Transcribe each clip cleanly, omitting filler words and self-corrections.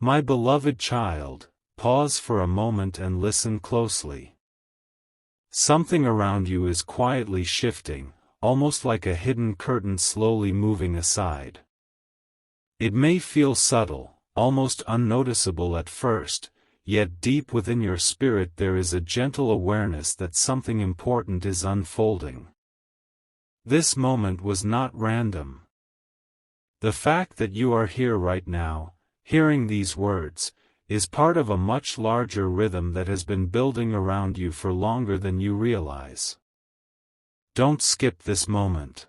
My beloved child, pause for a moment and listen closely. Something around you is quietly shifting, almost like a hidden curtain slowly moving aside. It may feel subtle, almost unnoticeable at first, yet deep within your spirit there is a gentle awareness that something important is unfolding. This moment was not random. The fact that you are here right now, hearing these words, is part of a much larger rhythm that has been building around you for longer than you realize. Don't skip this moment.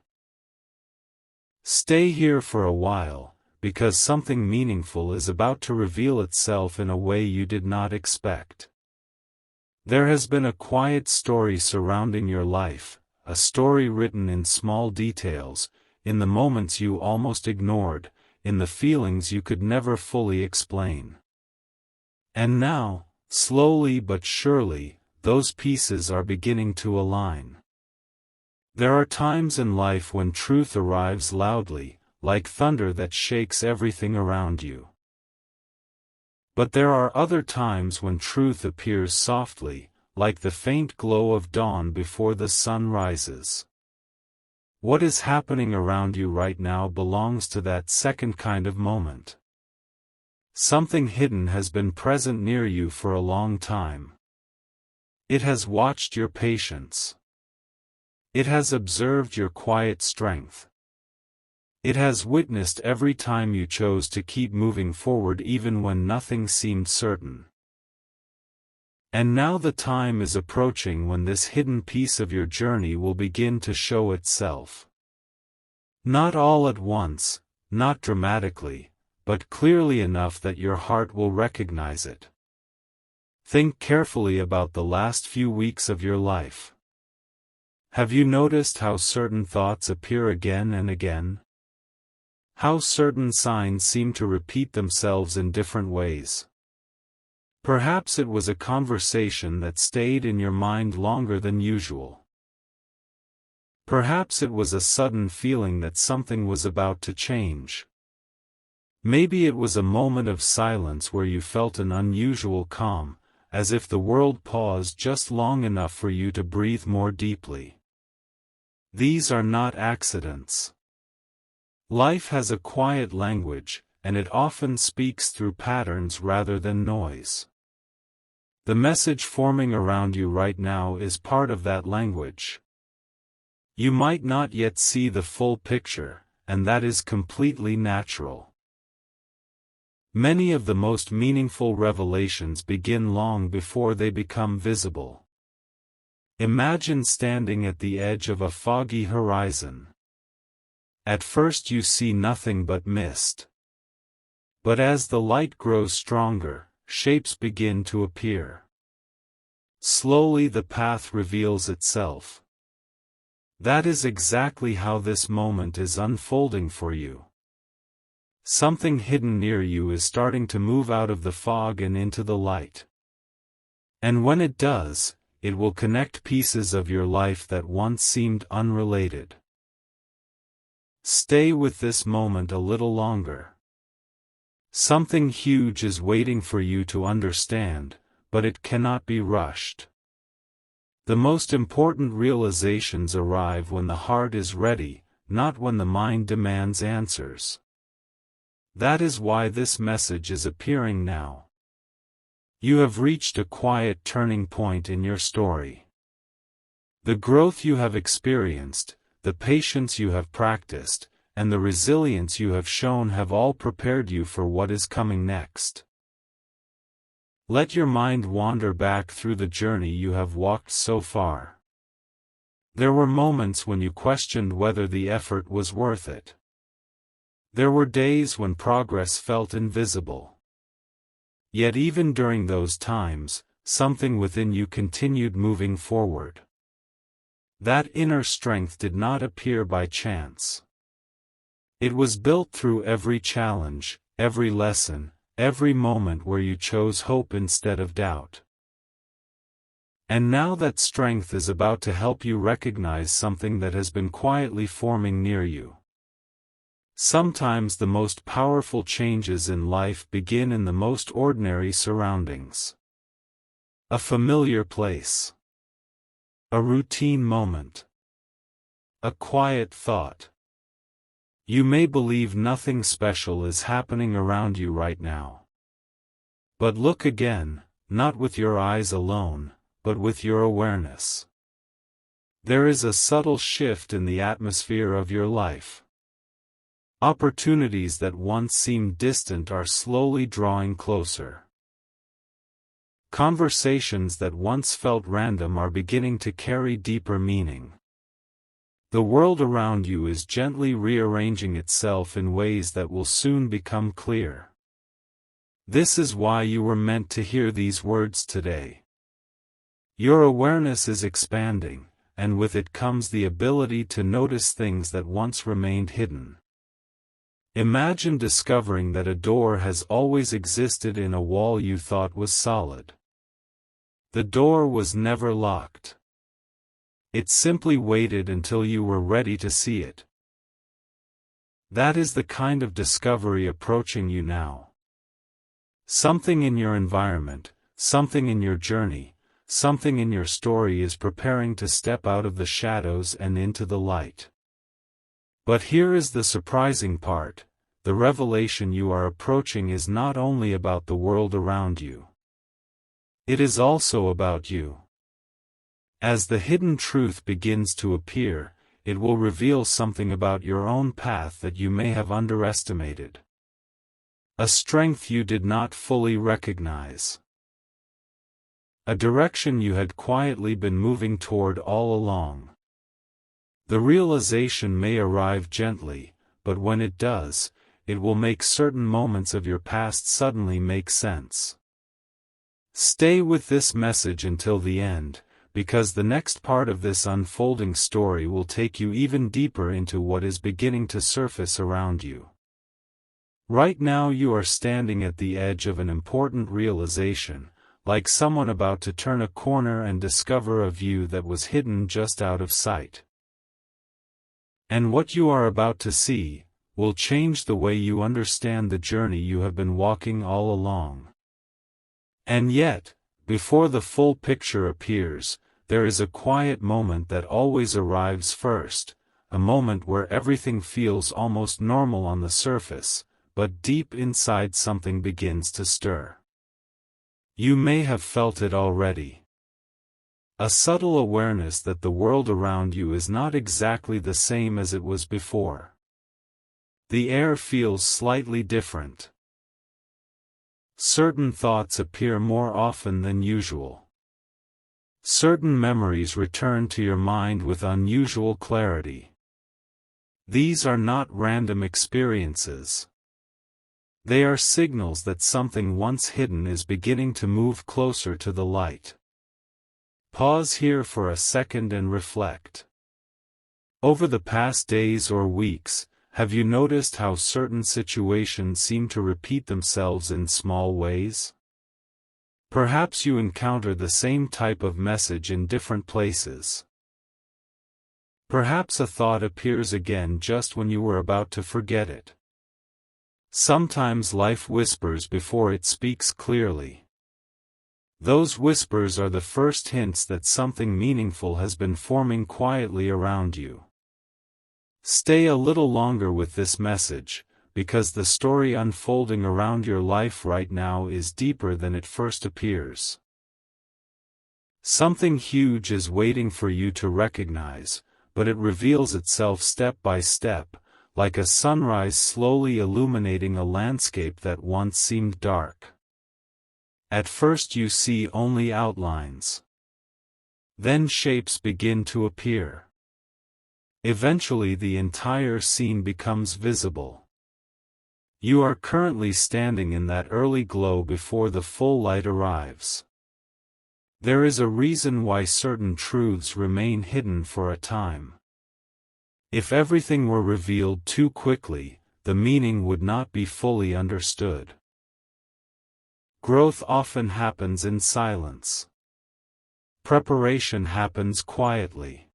Stay here for a while, because something meaningful is about to reveal itself in a way you did not expect. There has been a quiet story surrounding your life, a story written in small details, in the moments you almost ignored, in the feelings you could never fully explain. And now, slowly but surely, those pieces are beginning to align. There are times in life when truth arrives loudly, like thunder that shakes everything around you. But there are other times when truth appears softly, like the faint glow of dawn before the sun rises. What is happening around you right now belongs to that second kind of moment. Something hidden has been present near you for a long time. It has watched your patience. It has observed your quiet strength. It has witnessed every time you chose to keep moving forward even when nothing seemed certain. And now the time is approaching when this hidden piece of your journey will begin to show itself. Not all at once, not dramatically, but clearly enough that your heart will recognize it. Think carefully about the last few weeks of your life. Have you noticed how certain thoughts appear again and again? How certain signs seem to repeat themselves in different ways? Perhaps it was a conversation that stayed in your mind longer than usual. Perhaps it was a sudden feeling that something was about to change. Maybe it was a moment of silence where you felt an unusual calm, as if the world paused just long enough for you to breathe more deeply. These are not accidents. Life has a quiet language, and it often speaks through patterns rather than noise. The message forming around you right now is part of that language. You might not yet see the full picture, and that is completely natural. Many of the most meaningful revelations begin long before they become visible. Imagine standing at the edge of a foggy horizon. At first you see nothing but mist. But as the light grows stronger, shapes begin to appear. Slowly the path reveals itself. That is exactly how this moment is unfolding for you. Something hidden near you is starting to move out of the fog and into the light. And when it does, it will connect pieces of your life that once seemed unrelated. Stay with this moment a little longer. Something huge is waiting for you to understand, but it cannot be rushed. The most important realizations arrive when the heart is ready, not when the mind demands answers. That is why this message is appearing now. You have reached a quiet turning point in your story. The growth you have experienced, the patience you have practiced, and the resilience you have shown have all prepared you for what is coming next. Let your mind wander back through the journey you have walked so far. There were moments when you questioned whether the effort was worth it. There were days when progress felt invisible. Yet even during those times, something within you continued moving forward. That inner strength did not appear by chance. It was built through every challenge, every lesson, every moment where you chose hope instead of doubt. And now that strength is about to help you recognize something that has been quietly forming near you. Sometimes the most powerful changes in life begin in the most ordinary surroundings. A familiar place. A routine moment. A quiet thought. You may believe nothing special is happening around you right now. But look again, not with your eyes alone, but with your awareness. There is a subtle shift in the atmosphere of your life. Opportunities that once seemed distant are slowly drawing closer. Conversations that once felt random are beginning to carry deeper meaning. The world around you is gently rearranging itself in ways that will soon become clear. This is why you were meant to hear these words today. Your awareness is expanding, and with it comes the ability to notice things that once remained hidden. Imagine discovering that a door has always existed in a wall you thought was solid. The door was never locked. It simply waited until you were ready to see it. That is the kind of discovery approaching you now. Something in your environment, something in your journey, something in your story is preparing to step out of the shadows and into the light. But here is the surprising part: the revelation you are approaching is not only about the world around you. It is also about you. As the hidden truth begins to appear, it will reveal something about your own path that you may have underestimated. A strength you did not fully recognize. A direction you had quietly been moving toward all along. The realization may arrive gently, but when it does, it will make certain moments of your past suddenly make sense. Stay with this message until the end, because the next part of this unfolding story will take you even deeper into what is beginning to surface around you. Right now you are standing at the edge of an important realization, like someone about to turn a corner and discover a view that was hidden just out of sight. And what you are about to see will change the way you understand the journey you have been walking all along. And yet, before the full picture appears, there is a quiet moment that always arrives first, a moment where everything feels almost normal on the surface, but deep inside something begins to stir. You may have felt it already. A subtle awareness that the world around you is not exactly the same as it was before. The air feels slightly different. Certain thoughts appear more often than usual. Certain memories return to your mind with unusual clarity. These are not random experiences. They are signals that something once hidden is beginning to move closer to the light. Pause here for a second and reflect. Over the past days or weeks, have you noticed how certain situations seem to repeat themselves in small ways? Perhaps you encounter the same type of message in different places. Perhaps a thought appears again just when you were about to forget it. Sometimes life whispers before it speaks clearly. Those whispers are the first hints that something meaningful has been forming quietly around you. Stay a little longer with this message, because the story unfolding around your life right now is deeper than it first appears. Something huge is waiting for you to recognize, but it reveals itself step by step, like a sunrise slowly illuminating a landscape that once seemed dark. At first you see only outlines. Then shapes begin to appear. Eventually the entire scene becomes visible. You are currently standing in that early glow before the full light arrives. There is a reason why certain truths remain hidden for a time. If everything were revealed too quickly, the meaning would not be fully understood. Growth often happens in silence. Preparation happens quietly.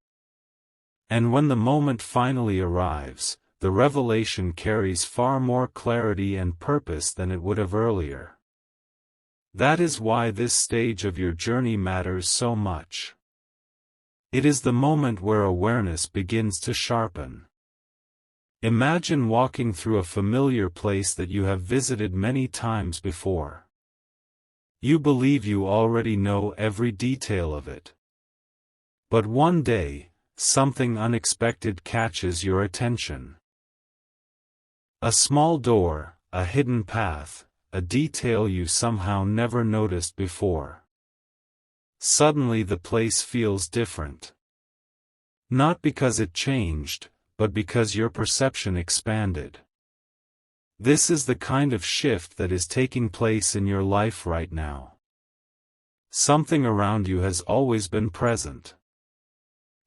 And when the moment finally arrives, the revelation carries far more clarity and purpose than it would have earlier. That is why this stage of your journey matters so much. It is the moment where awareness begins to sharpen. Imagine walking through a familiar place that you have visited many times before. You believe you already know every detail of it. But one day, something unexpected catches your attention. A small door, a hidden path, a detail you somehow never noticed before. Suddenly the place feels different. Not because it changed, but because your perception expanded. This is the kind of shift that is taking place in your life right now. Something around you has always been present.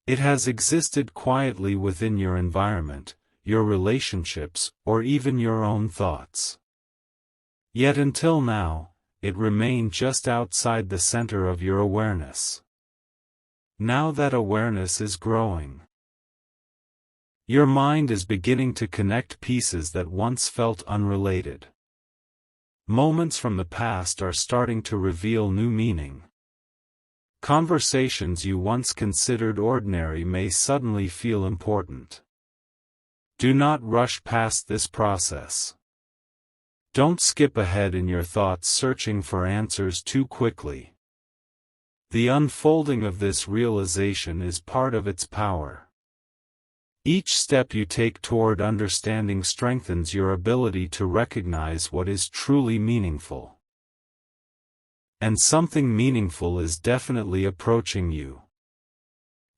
It has existed quietly within your environment, your relationships, or even your own thoughts. Yet until now, it remained just outside the center of your awareness. Now that awareness is growing. Your mind is beginning to connect pieces that once felt unrelated. Moments from the past are starting to reveal new meaning. Conversations you once considered ordinary may suddenly feel important. Do not rush past this process. Don't skip ahead in your thoughts searching for answers too quickly. The unfolding of this realization is part of its power. Each step you take toward understanding strengthens your ability to recognize what is truly meaningful. And something meaningful is definitely approaching you.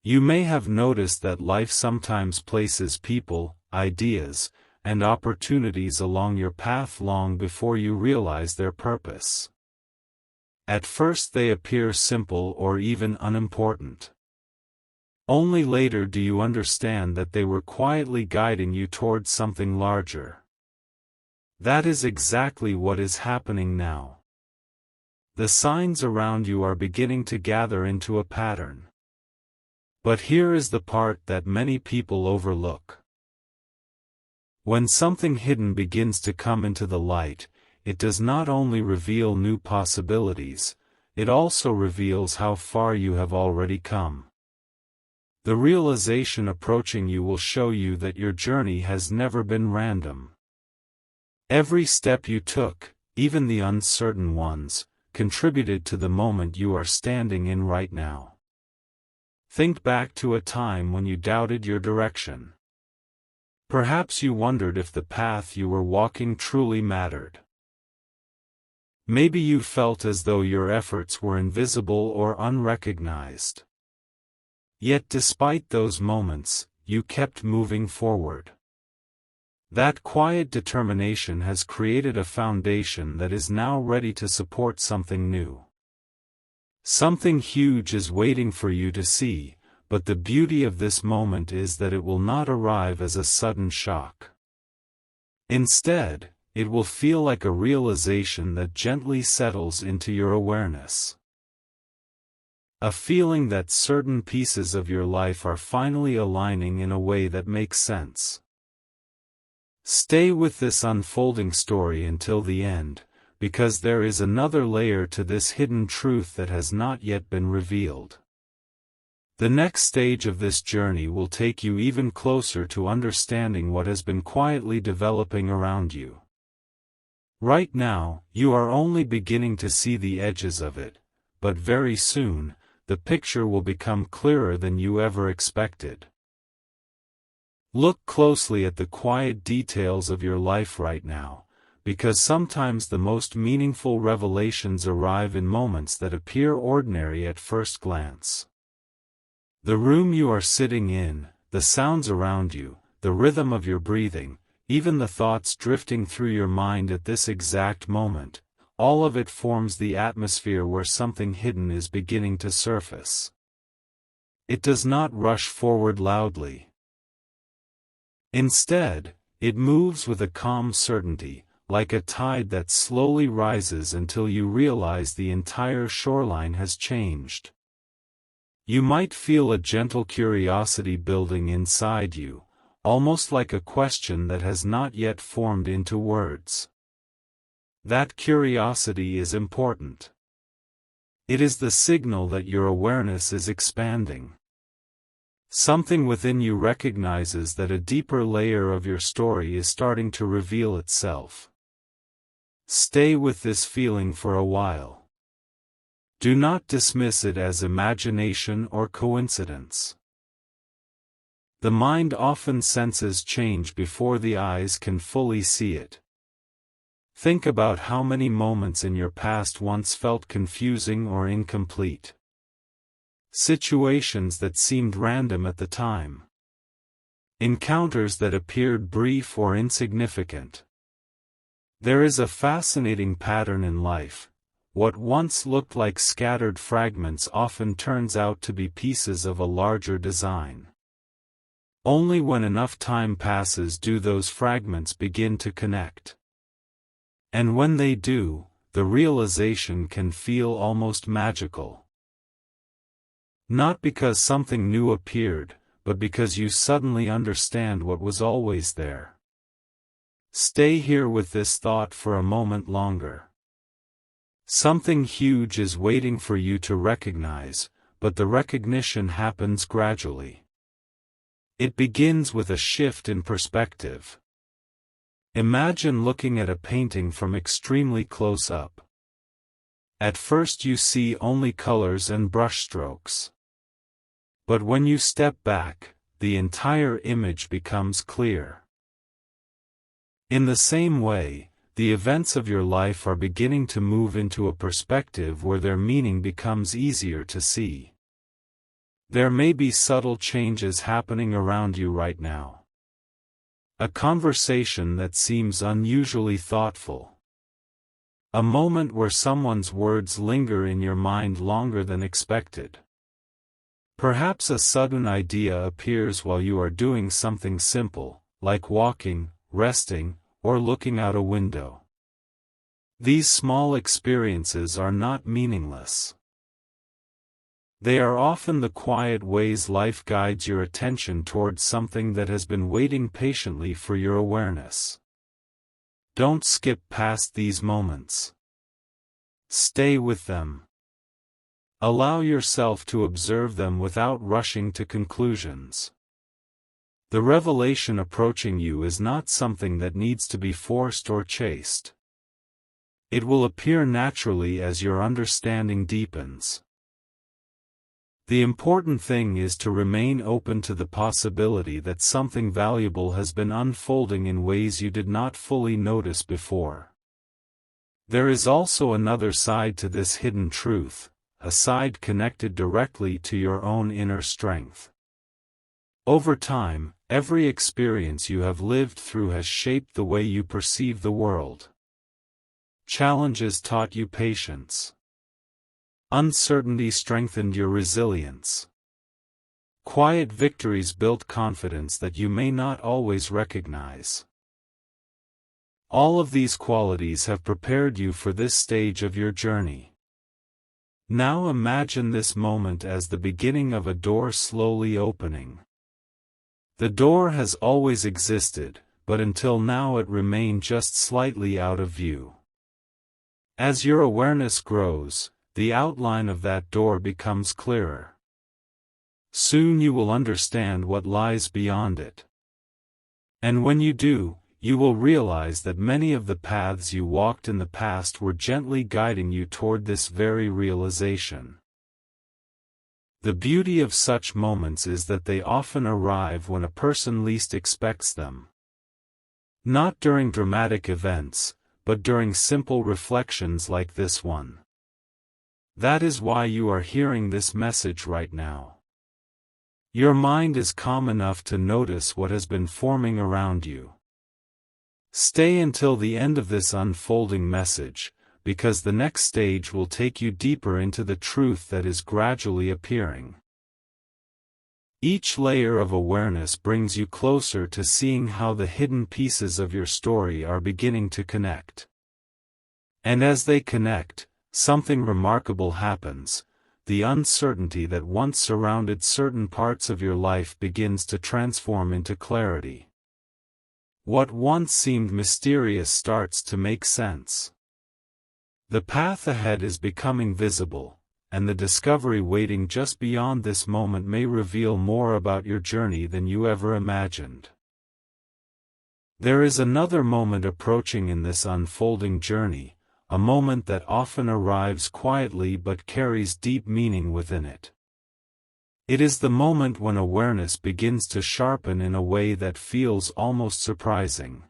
You may have noticed that life sometimes places people, ideas, and opportunities along your path long before you realize their purpose. At first they appear simple or even unimportant. Only later do you understand that they were quietly guiding you towards something larger. That is exactly what is happening now. The signs around you are beginning to gather into a pattern. But here is the part that many people overlook. When something hidden begins to come into the light, it does not only reveal new possibilities, it also reveals how far you have already come. The realization approaching you will show you that your journey has never been random. Every step you took, even the uncertain ones, contributed to the moment you are standing in right now. Think back to a time when you doubted your direction. Perhaps you wondered if the path you were walking truly mattered. Maybe you felt as though your efforts were invisible or unrecognized. Yet despite those moments, you kept moving forward. That quiet determination has created a foundation that is now ready to support something new. Something huge is waiting for you to see, but the beauty of this moment is that it will not arrive as a sudden shock. Instead, it will feel like a realization that gently settles into your awareness. A feeling that certain pieces of your life are finally aligning in a way that makes sense. Stay with this unfolding story until the end, because there is another layer to this hidden truth that has not yet been revealed. The next stage of this journey will take you even closer to understanding what has been quietly developing around you. Right now, you are only beginning to see the edges of it, but very soon, the picture will become clearer than you ever expected. Look closely at the quiet details of your life right now, because sometimes the most meaningful revelations arrive in moments that appear ordinary at first glance. The room you are sitting in, the sounds around you, the rhythm of your breathing, even the thoughts drifting through your mind at this exact moment, all of it forms the atmosphere where something hidden is beginning to surface. It does not rush forward loudly. Instead, it moves with a calm certainty, like a tide that slowly rises until you realize the entire shoreline has changed. You might feel a gentle curiosity building inside you, almost like a question that has not yet formed into words. That curiosity is important. It is the signal that your awareness is expanding. Something within you recognizes that a deeper layer of your story is starting to reveal itself. Stay with this feeling for a while. Do not dismiss it as imagination or coincidence. The mind often senses change before the eyes can fully see it. Think about how many moments in your past once felt confusing or incomplete. Situations that seemed random at the time. Encounters that appeared brief or insignificant. There is a fascinating pattern in life. What once looked like scattered fragments often turns out to be pieces of a larger design. Only when enough time passes do those fragments begin to connect. And when they do, the realization can feel almost magical. Not because something new appeared, but because you suddenly understand what was always there. Stay here with this thought for a moment longer. Something huge is waiting for you to recognize, but the recognition happens gradually. It begins with a shift in perspective. Imagine looking at a painting from extremely close up. At first you see only colors and brushstrokes. But when you step back, the entire image becomes clear. In the same way, the events of your life are beginning to move into a perspective where their meaning becomes easier to see. There may be subtle changes happening around you right now. A conversation that seems unusually thoughtful. A moment where someone's words linger in your mind longer than expected. Perhaps a sudden idea appears while you are doing something simple, like walking, resting, or looking out a window. These small experiences are not meaningless. They are often the quiet ways life guides your attention towards something that has been waiting patiently for your awareness. Don't skip past these moments. Stay with them. Allow yourself to observe them without rushing to conclusions. The revelation approaching you is not something that needs to be forced or chased. It will appear naturally as your understanding deepens. The important thing is to remain open to the possibility that something valuable has been unfolding in ways you did not fully notice before. There is also another side to this hidden truth. A side connected directly to your own inner strength. Over time, every experience you have lived through has shaped the way you perceive the world. Challenges taught you patience. Uncertainty strengthened your resilience. Quiet victories built confidence that you may not always recognize. All of these qualities have prepared you for this stage of your journey. Now imagine this moment as the beginning of a door slowly opening. The door has always existed, but until now it remained just slightly out of view. As your awareness grows, the outline of that door becomes clearer. Soon you will understand what lies beyond it. And when you do, you will realize that many of the paths you walked in the past were gently guiding you toward this very realization. The beauty of such moments is that they often arrive when a person least expects them. Not during dramatic events, but during simple reflections like this one. That is why you are hearing this message right now. Your mind is calm enough to notice what has been forming around you. Stay until the end of this unfolding message, because the next stage will take you deeper into the truth that is gradually appearing. Each layer of awareness brings you closer to seeing how the hidden pieces of your story are beginning to connect. And as they connect, something remarkable happens. the uncertainty that once surrounded certain parts of your life begins to transform into clarity. What once seemed mysterious starts to make sense. The path ahead is becoming visible, and the discovery waiting just beyond this moment may reveal more about your journey than you ever imagined. There is another moment approaching in this unfolding journey, a moment that often arrives quietly but carries deep meaning within it. It is the moment when awareness begins to sharpen in a way that feels almost surprising.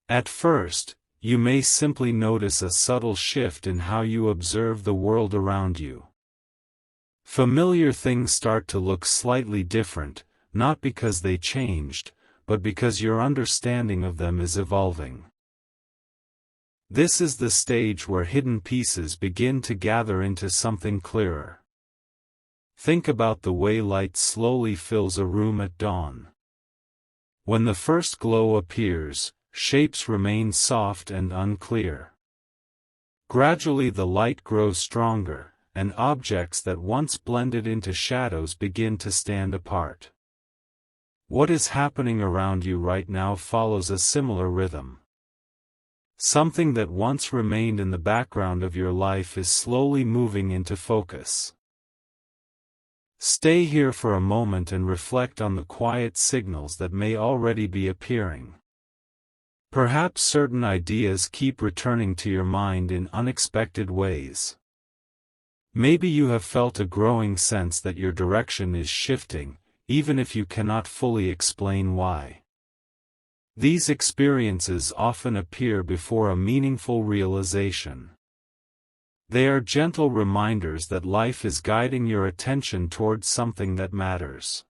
At first, you may simply notice a subtle shift in how you observe the world around you. Familiar things start to look slightly different, not because they changed, but because your understanding of them is evolving. This is the stage where hidden pieces begin to gather into something clearer. Think about the way light slowly fills a room at dawn. When the first glow appears, shapes remain soft and unclear. Gradually the light grows stronger, and objects that once blended into shadows begin to stand apart. What is happening around you right now follows a similar rhythm. Something that once remained in the background of your life is slowly moving into focus. Stay here for a moment and reflect on the quiet signals that may already be appearing. Perhaps certain ideas keep returning to your mind in unexpected ways. Maybe you have felt a growing sense that your direction is shifting, even if you cannot fully explain why. These experiences often appear before a meaningful realization. They are gentle reminders that life is guiding your attention towards something that matters.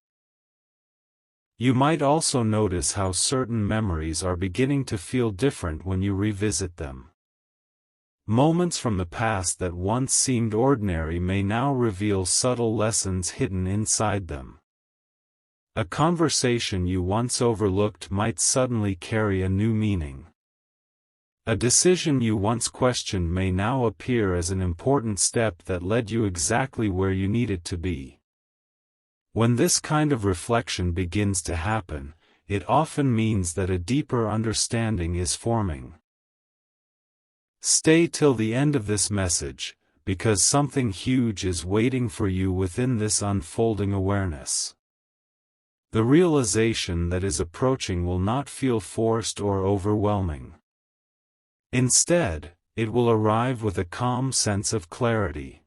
You might also notice how certain memories are beginning to feel different when you revisit them. Moments from the past that once seemed ordinary may now reveal subtle lessons hidden inside them. A conversation you once overlooked might suddenly carry a new meaning. A decision you once questioned may now appear as an important step that led you exactly where you needed to be. When this kind of reflection begins to happen, it often means that a deeper understanding is forming. Stay till the end of this message, because something huge is waiting for you within this unfolding awareness. The realization that is approaching will not feel forced or overwhelming. Instead, it will arrive with a calm sense of clarity.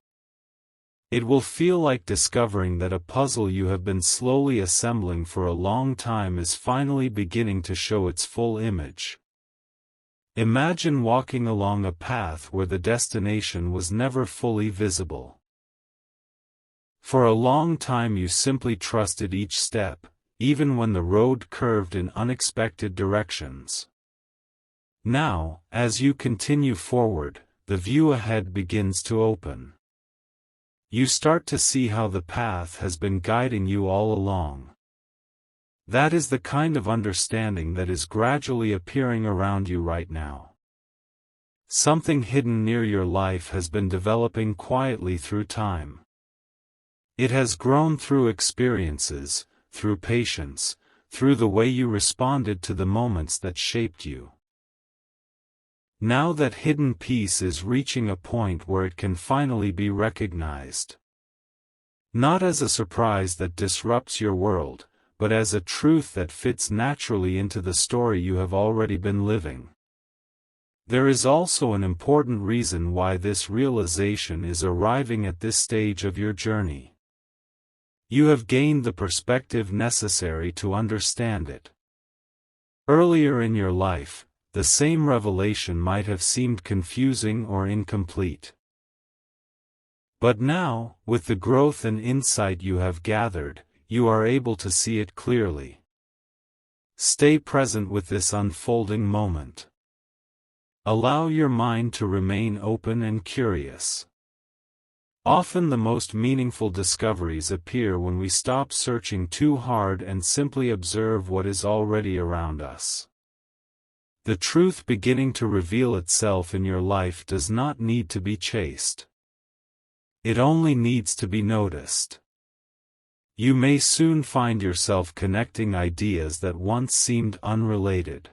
It will feel like discovering that a puzzle you have been slowly assembling for a long time is finally beginning to show its full image. Imagine walking along a path where the destination was never fully visible. For a long time you simply trusted each step, even when the road curved in unexpected directions. Now, as you continue forward, the view ahead begins to open. You start to see how the path has been guiding you all along. That is the kind of understanding that is gradually appearing around you right now. Something hidden near your life has been developing quietly through time. It has grown through experiences, through patience, through the way you responded to the moments that shaped you. Now that hidden piece is reaching a point where it can finally be recognized. Not as a surprise that disrupts your world, but as a truth that fits naturally into the story you have already been living. There is also an important reason why this realization is arriving at this stage of your journey. You have gained the perspective necessary to understand it. Earlier in your life, the same revelation might have seemed confusing or incomplete. But now, with the growth and insight you have gathered, you are able to see it clearly. Stay present with this unfolding moment. Allow your mind to remain open and curious. Often the most meaningful discoveries appear when we stop searching too hard and simply observe what is already around us. The truth beginning to reveal itself in your life does not need to be chased. It only needs to be noticed. You may soon find yourself connecting ideas that once seemed unrelated.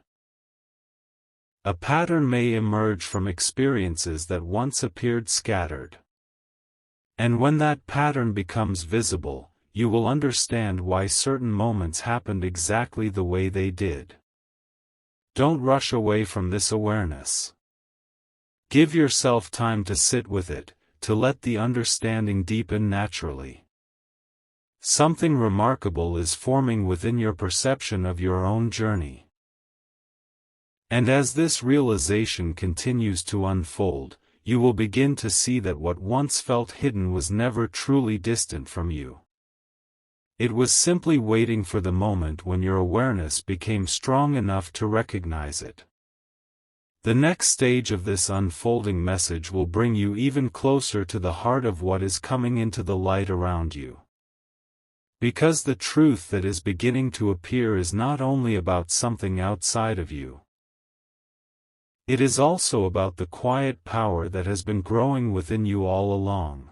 A pattern may emerge from experiences that once appeared scattered. And when that pattern becomes visible, you will understand why certain moments happened exactly the way they did. Don't rush away from this awareness. Give yourself time to sit with it, to let the understanding deepen naturally. Something remarkable is forming within your perception of your own journey. And as this realization continues to unfold, you will begin to see that what once felt hidden was never truly distant from you. It was simply waiting for the moment when your awareness became strong enough to recognize it. The next stage of this unfolding message will bring you even closer to the heart of what is coming into the light around you. Because the truth that is beginning to appear is not only about something outside of you. It is also about the quiet power that has been growing within you all along.